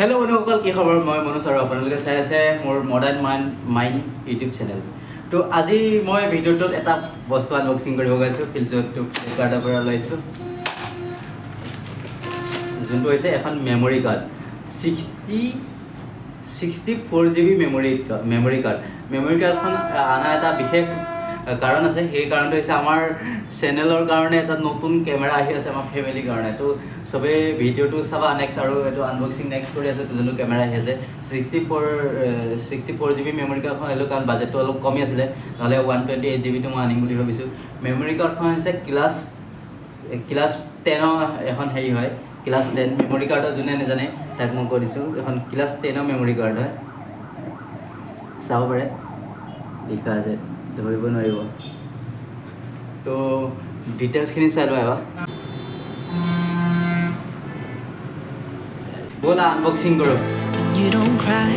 Hello' বন্ধুসকল, কি খবৰ? মই মনোজ আৰু আপোনালোকে চাই আছে মোৰ মডাৰ্ণ মাইণ্ড ইউটিউব চেনেল। তো আজি মই ভিডিঅ'টোত এটা বস্তু আনবক্সিং কৰিব গৈছোঁ। ফ্লিপকাৰ্টৰ পৰা ওলাইছোঁ, যোনটো হৈছে এখন মেমৰি কাৰ্ড। 64 GB মেমৰি কাৰ্ডখন অনা এটা বিশেষ কাৰণ আছে। সেই কাৰণটো হৈছে আমাৰ চেনেলৰ কাৰণে এটা নতুন কেমেৰা আহি আছে আমাৰ ফেমিলিৰ কাৰণে। তো চবেই ভিডিঅ'টো চাবা নেক্সট, আৰু এইটো আনবক্সিং নেক্সট কৰি আছোঁ। যোনটো কেমেৰা আহি আছে 64 GB মেমৰি কাৰ্ডখন আহিলোঁ, কাৰণ বাজেটটো অলপ কমি আছিলে। নহ'লে 128 GBটো মই আনিম বুলি ভাবিছোঁ। মেমৰি কাৰ্ডখন হৈছে ক্লাছ 10 এখন হেৰি হয়, ক্লাছ 10 মেমৰি কাৰ্ডৰ। যোনে নাজানে তাক মই কৈ দিছোঁ, এখন ক্লাছ 10 মেমৰি কাৰ্ড হয়। চাব পাৰে, লিখা আছে, ধৰিব নোৱাৰিব। তো ডিটেইলছখিনি চাই লোৱা এবাৰ। ব'লা আনবক্সিং কৰোঁ। You don't cry,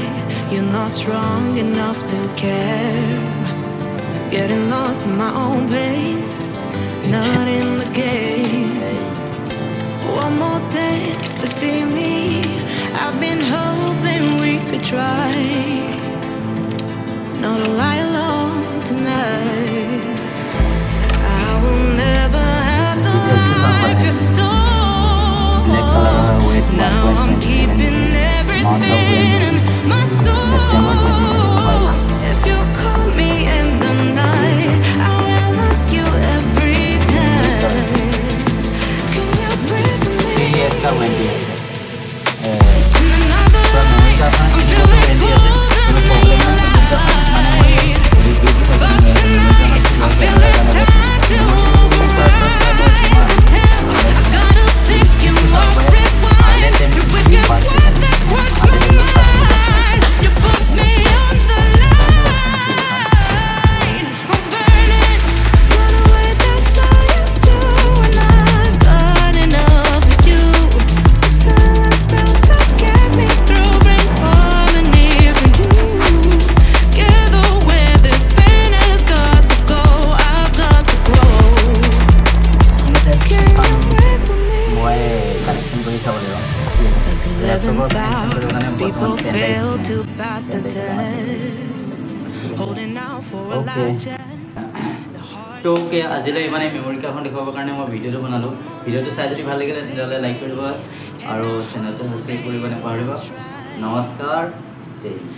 you're not strong enough to care. Getting lost in my own pain, not in the game. One more test to see me. I've been hoping we could try. Not to lie alone tonight. I will never have the life you stole. Now I'm keeping everything in my soul. If you call me in the night, I will ask you every time. Can you breathe with me? In another life, I'm feeling golden tonight. But tonight, I feel it's time to move on. I gotta pick you up, rewind. You with your word that crushed my mind. You put me on the line. I'm burning, run away, that's all you do. And I've got enough of you. The silence spell to get me through, bring harmony for you. Together where this pain has got to go, I've got to grow. Can you breathe with me? মই collection কৰি চাব লাগিব। At 11,000 people fail to pass the test, holding out for a last chance. The heart তো আজিলৈ ইমানেই। Memory কাৰ্ডখন দেখুৱাবৰ কাৰণে মই ভিডিঅ'টো বনালোঁ। ভিডিঅ'টো চাই যদি ভাল লাগিলে তেতিয়াহ'লে লাইক কৰিব আৰু চেনেলটো ছাবস্ক্ৰাইব কৰিব নাপাহৰিব। নমস্কাৰ, জয় হিন্দ।